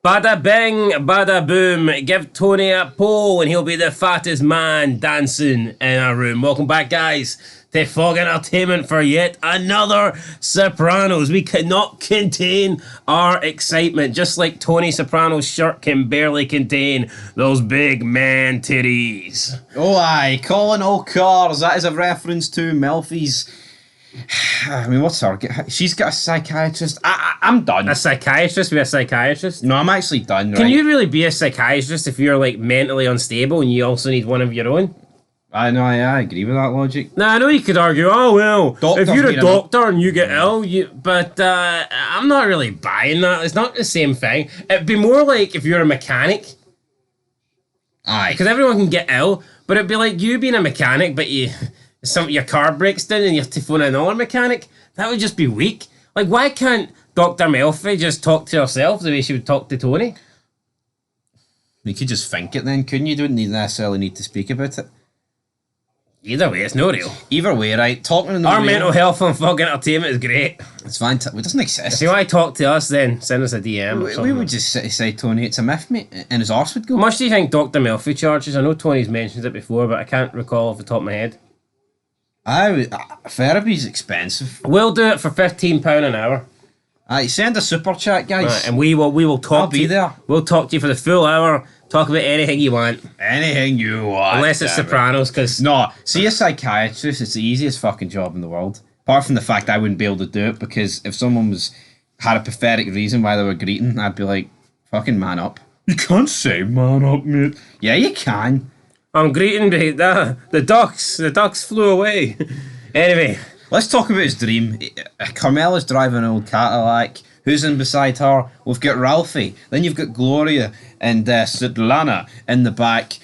Bada bing, bada boom. Give Tony a pole and he'll be the fattest man dancing in our room. Welcome back, guys, to Fog Entertainment for yet another Sopranos. We cannot contain our excitement, just like Tony Soprano's shirt can barely contain those big man titties. Oh, aye, calling all cars. That is a reference to Melfi's. I mean, what's her? She's got a psychiatrist. I'm done. A psychiatrist? Be a psychiatrist? No, I'm actually done. Can you really be a psychiatrist if you're like mentally unstable and you also need one of your own? I know. I agree with that logic. Now I know you could argue, oh well, Doctors if you're a need doctor and you get ill, but I'm not really buying that. It's not the same thing. It'd be more like if you're a mechanic, Aye. because everyone can get ill, but it'd be like you being a mechanic, but your car breaks down and you have to phone another mechanic. That would just be weak. Like, why can't Dr. Melfi just talk to herself the way she would talk to Tony? You could just think it then, couldn't you? You wouldn't necessarily need to speak about it. Either way, it's no real. Either way, right? Talking in the Our real, mental health on Fog Entertainment is great. it's fantastic. It doesn't exist. If you want to talk to us, then send us a DM. We would just say, Tony, it's a myth, mate, and his arse would go. How much do you think Dr. Melfi charges? I know Tony's mentioned it before, but I can't recall off the top of my head. Therapy's expensive. We'll do it for £15 an hour. Aye, send a super chat, guys. Right, and we will talk I'll to be you. there. We'll talk to you for the full hour. Talk about anything you want. Anything you want. Unless it's damn it. Sopranos, because No, see a psychiatrist, it's the easiest fucking job in the world. Apart from the fact I wouldn't be able to do it, because if someone had a pathetic reason why they were greeting, I'd be like, fucking man up. You can't say man up, mate. Yeah, you can. I'm greeting the ducks flew away. Anyway, Let's talk about his dream. Carmela's driving an old Cadillac. Who's in beside her? We've got Ralphie. Then you've got Gloria and Svetlana in the back.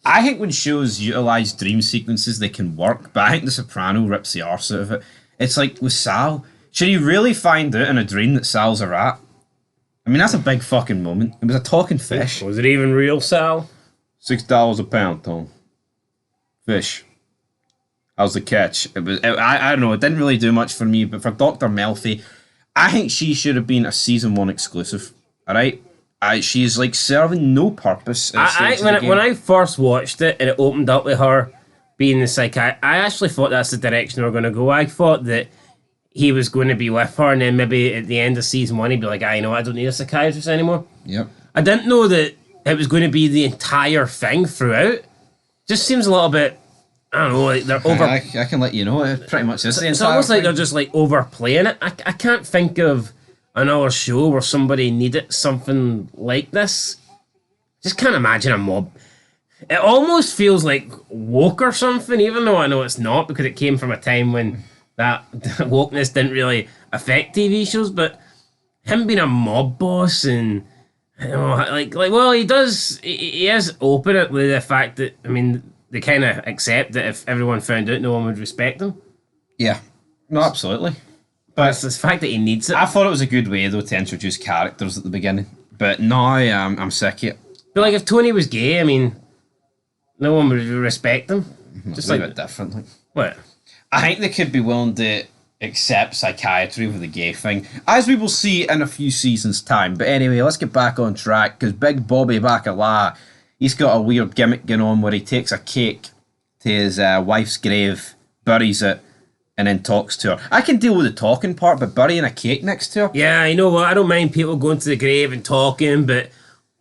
I think when shows utilise dream sequences, they can work. But I think The Soprano rips the arse out of it. It's like with Sal. Should you really find out in a dream that Sal's a rat? I mean, that's a big fucking moment. It was a talking fish. was it even real, Sal? $6 a pound, Tom. Fish. How's the catch? I don't know, it didn't really do much for me, but for Dr. Melfi, I think she should have been a season 1 exclusive. Alright? She's like serving no purpose. When I first watched it and it opened up with her being the psychiatrist, I actually thought that's the direction we're going to go. I thought that he was going to be with her and then maybe at the end of season 1 he'd be like, I don't need a psychiatrist anymore. Yep. I didn't know that it was going to be the entire thing throughout. Just seems a little bit, I don't know, like they're over. I can let you know, it pretty much is the It's entire almost like thing. they're just like overplaying it. I can't think of another show where somebody needed something like this. Just can't imagine a mob. It almost feels like woke or something, even though I know it's not because it came from a time when that wokeness didn't really affect TV shows. But him being a mob boss and well, he does. He is open with the fact that they kind of accept that if everyone found out, no one would respect him. Yeah. No, absolutely. But it's the fact that he needs it. I thought it was a good way, though, to introduce characters at the beginning. But now I'm sick of it. But like if Tony was gay, no one would respect him. Just like a bit different. Like. What? I think they could be willing to accept psychiatry with the gay thing, as we will see in a few seasons' time. But anyway, let's get back on track, because Big Bobby Bacala, he's got a weird gimmick going on where he takes a cake to his wife's grave, buries it, and then talks to her. I can deal with the talking part, but burying a cake next to her? Yeah, you know what? I don't mind people going to the grave and talking, but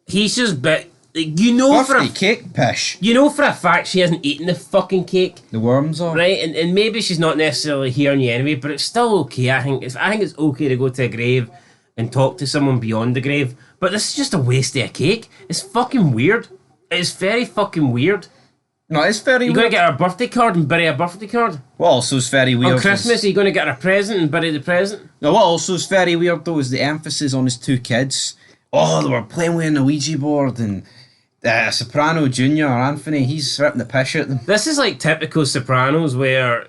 he's just Birthday cake pish. You know for a fact she hasn't eaten the fucking cake. The worms are. Right, and maybe she's not necessarily hearing you anyway, but it's still okay. I think it's okay to go to a grave and talk to someone beyond the grave. But this is just a waste of a cake. It's fucking weird. It's very fucking weird. No, it's very You're weird. going to get her a birthday card and bury a birthday card? What also is very weird. On Christmas, are you going to get her a present and bury the present? No, what also is very weird though is the emphasis on his 2 kids. Oh, they were playing with a Ouija board, and Soprano Jr. Anthony, he's ripping the piss out of them. This is like typical Sopranos where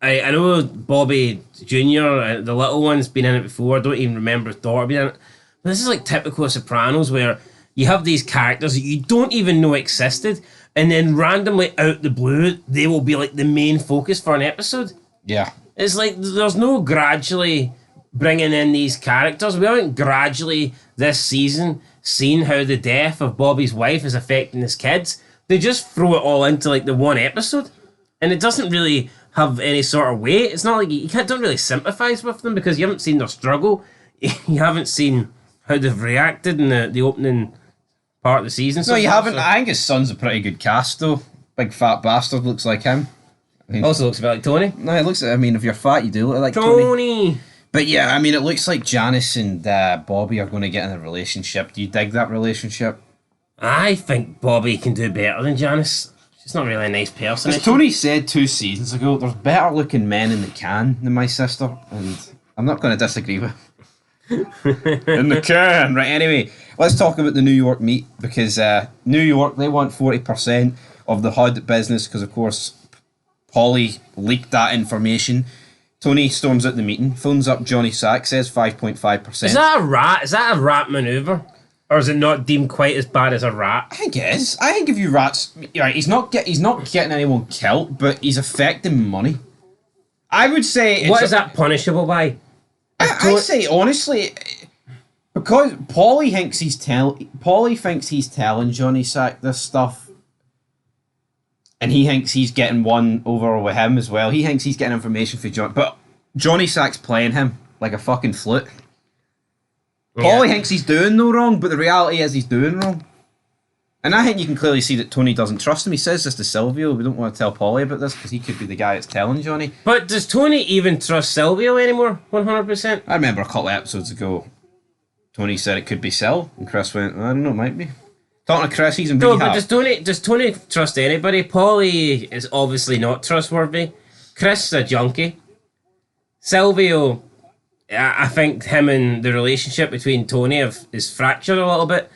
I know Bobby Jr., the little one's been in it before. I don't even remember his daughter being in it. But this is like typical Sopranos where you have these characters that you don't even know existed, and then randomly out the blue, they will be like the main focus for an episode. Yeah. It's like there's no gradually bringing in these characters. We haven't gradually this season seen how the death of Bobby's wife is affecting his kids. They just throw it all into like the one episode, and it doesn't really have any sort of weight. It's not like don't really sympathise with them because you haven't seen their struggle. You haven't seen how they've reacted in the opening part of the season. No, you haven't. I think his son's a pretty good cast though. Big fat bastard looks like him. I mean, also looks a bit like Tony. No, it looks. I mean, if you're fat, you do look like Tony. Tony. But yeah, I mean, it looks like Janice and Bobby are going to get in a relationship. Do you dig that relationship? I think Bobby can do better than Janice. She's not really a nice person. As Tony said 2 seasons ago, there's better looking men in the can than my sister, and I'm not going to disagree with in the can. Right, anyway, let's talk about the New York meet, because New York, they want 40% of the HUD business, because of course Paulie leaked that information. Tony storms out the meeting, phones up Johnny Sack, says 5.5%. Is that a rat? Is that a rat maneuver? Or is it not deemed quite as bad as a rat? I think it is. I think if you rats, right, he's not getting anyone killed, but he's affecting money. I would say. What is that punishable by? I say honestly, because Paulie thinks he's telling Johnny Sack this stuff, and he thinks he's getting one over with him as well. He thinks he's getting information for John, but Johnny Sack's playing him like a fucking flute. Paulie thinks he's doing no wrong, but the reality is he's doing wrong. And I think you can clearly see that Tony doesn't trust him. He says this to Silvio. We don't want to tell Paulie about this because he could be the guy that's telling Johnny. But does Tony even trust Silvio anymore? 100%? I remember a couple of episodes ago, Tony said it could be Sil, and Chris went, I don't know, it might be. Talking to Chris, he's in rehab. No, but does Tony trust anybody? Paulie is obviously not trustworthy. Chris is a junkie. Silvio, I think him and the relationship between Tony is fractured a little bit,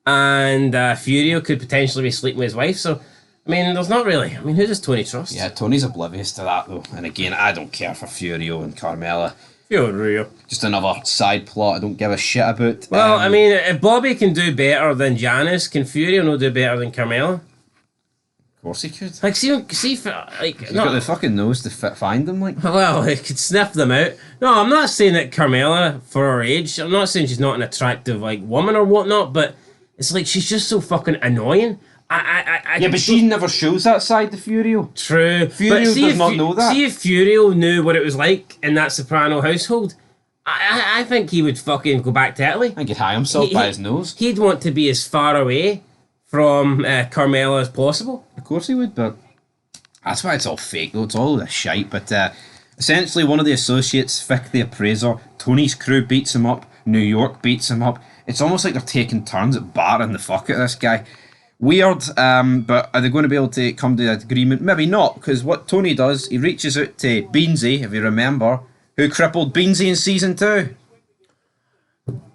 and Furio could potentially be sleeping with his wife. So, I mean, there's not really. I mean, who does Tony trust? Yeah, Tony's oblivious to that though. And again, I don't care for Furio and Carmela. Furio. Just another side plot I don't give a shit about. Well, I mean, if Bobby can do better than Janice, can Furio not do better than Carmela? Of course he could. Like, like, he's got the fucking nose to find them, like. Well, he could sniff them out. No, I'm not saying that Carmela, for her age, I'm not saying she's not an attractive like woman or whatnot, but it's like she's just so fucking annoying. Yeah, but she never shows that side to Furio. True. Furio does not know that. See if Furio knew what it was like in that Soprano household, I think he would fucking go back to Italy. I think he'd hide himself by his nose. He'd want to be as far away from Carmela as possible. Of course he would, but that's why it's all fake though. It's all this shite. But essentially, one of the associates, Vic the appraiser, Tony's crew beats him up. New York beats him up. It's almost like they're taking turns at battering the fuck out of this guy. Weird, but are they going to be able to come to an agreement? Maybe not, because what Tony does, he reaches out to Beansy, if you remember, who crippled Beansy in season 2.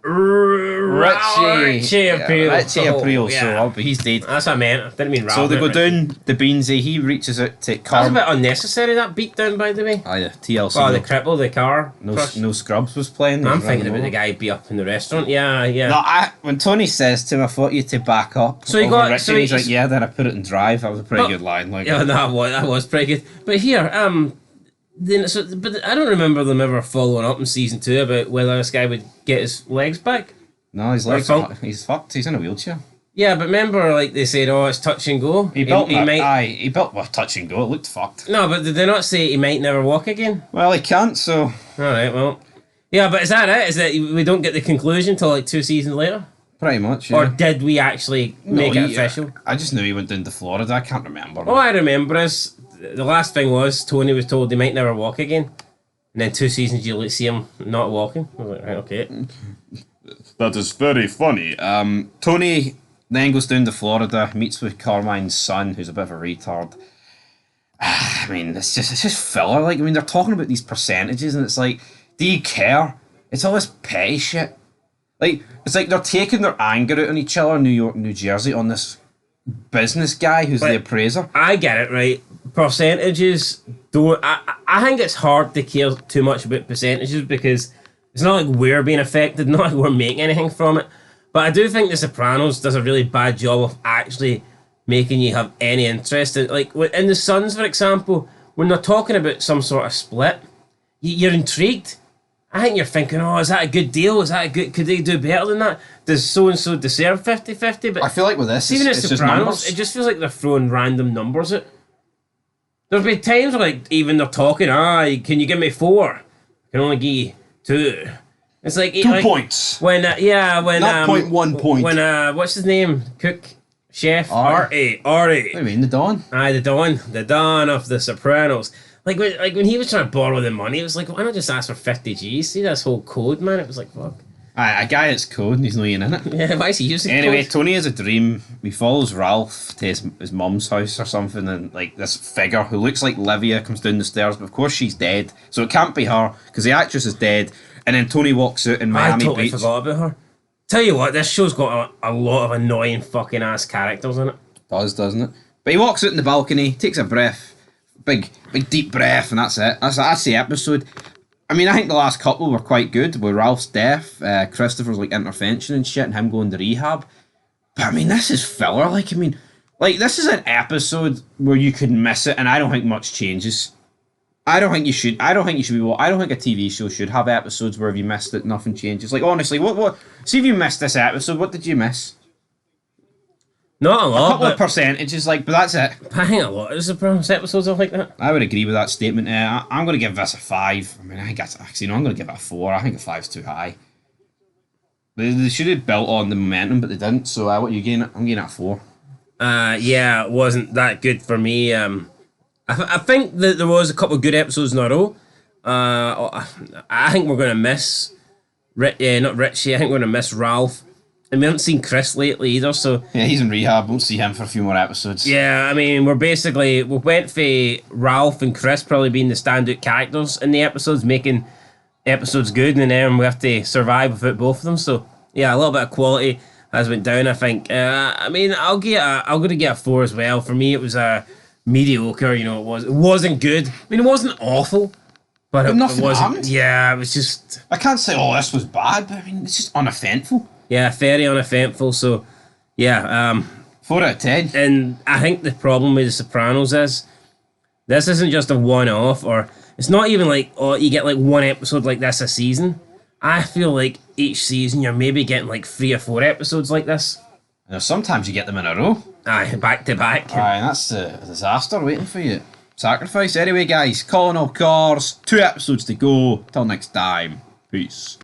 Richie Aprile, so he's dead. That's what I meant. I didn't mean So they go down to Beansy, he reaches out to That's a bit unnecessary, that beatdown, by the way. Oh yeah, TLC. Oh, the cripple, the car. No Scrubs was playing. I'm thinking about the guy beat up in the restaurant. Yeah. No, when Tony says to him, I thought you to back up. So he got Richie, so he's like, yeah, then I put it in drive. That was a pretty good line. Like, yeah, that was pretty good. But here, but I don't remember them ever following up in season 2 about whether this guy would get his legs back. No, his legs. He's fucked. He's in a wheelchair. Yeah, but remember, like they said, oh, it's touch and go. He built with touch and go. It looked fucked. No, but did they not say he might never walk again? Well, he can't. So. All right. Well. Yeah, but is that it? Is that we don't get the conclusion till like 2 seasons later? Pretty much. Yeah. Or did we actually make it official? I just knew he went down to Florida. I can't remember. All I remember is the last thing was Tony was told he might never walk again, and then 2 seasons you see him not walking. I was like, right, okay. That is very funny. Tony then goes down to Florida, meets with Carmine's son, who's a bit of a retard. I mean, it's just filler. Like, I mean, they're talking about these percentages, and it's like, do you care? It's all this petty shit. Like, it's like they're taking their anger out on each other in New York and New Jersey on this business guy who's the appraiser. I get it, right? Percentages don't. I think it's hard to care too much about percentages because it's not like we're being affected, not like we're making anything from it. But I do think The Sopranos does a really bad job of actually making you have any interest in, like in The Sons, for example, when they're talking about some sort of split, you're intrigued. I think you're thinking, oh, is that a good deal? Is that a good? Could they do better than that? Does so and so deserve 50-50? But I feel like with this, even it's at just Sopranos, numbers. it just feels like they're throwing random numbers at. There's been times where like even they're talking, can you give me 4? I can only give you 2. It's like 2 points. when when Not 0.1 point. when what's his name, cook, chef, Artie. Artie. What do you mean, the Don? Aye, the Don of the Sopranos. Like when he was trying to borrow the money, it was like, why not just ask for 50 G's? See this whole code, man. It was like, fuck. Aye, a guy that's code and he's not even in it. Yeah, why is he using Anyway, code? Tony has a dream. He follows Ralph to his mum's house or something, and like this figure who looks like Livia comes down the stairs, but of course she's dead, so it can't be her because the actress is dead. And then Tony walks out in I Miami totally Beach. forgot about her. Tell you what, this show's got a lot of annoying fucking ass characters in it. Doesn't it? But he walks out in the balcony, takes a breath, big deep breath, and that's it. That's the episode. I mean, I think the last couple were quite good, with Ralph's death, Christopher's like intervention and shit, and him going to rehab. But I mean, this is filler. Like, I mean, like this is an episode where you could miss it, and I don't think much changes. I don't think you should be. I don't think a TV show should have episodes where if you missed it, nothing changes. Like honestly, what? See if you missed this episode, what did you miss? Not a A lot, couple of but percentages, like, but that's it. I think a lot of Sopranos episodes are like that. I would agree with that statement. I'm going to give this a 5. I mean, I think that's actually no. I'm going to give it a 4. I think a 5's too high. They should have built on the momentum, but they didn't. So what are you getting? I'm getting it a 4. Yeah, it wasn't that good for me. I think that there was a couple of good episodes in a row. I think we're gonna miss, not Richie. I think we're gonna miss Ralph, and we haven't seen Chris lately either. So Yeah, he's in rehab. Won't see him for a few more episodes. yeah, I mean, we went for Ralph and Chris probably being the standout characters in the episodes, making episodes good, and then we have to survive without both of them. So yeah, a little bit of quality has went down. I think. I mean, I'm gonna get a 4 as well. For me, it was a mediocre. You know, it wasn't good. I mean, it wasn't awful, but it nothing wasn't. happened. Yeah, it was just. I can't say, oh, this was bad, but I mean, it's just uneventful. Yeah, very uneventful. So yeah. 4 out of 10. And I think the problem with The Sopranos is this isn't just a one-off, or it's not even like, oh, you get like one episode like this a season. I feel like each season you're maybe getting like 3 or 4 episodes like this. Now, sometimes you get them in a row. Aye, back to back. Aye, that's a disaster waiting for you. Sacrifice. Anyway, guys, calling all cars. 2 episodes to go. Till next time. Peace.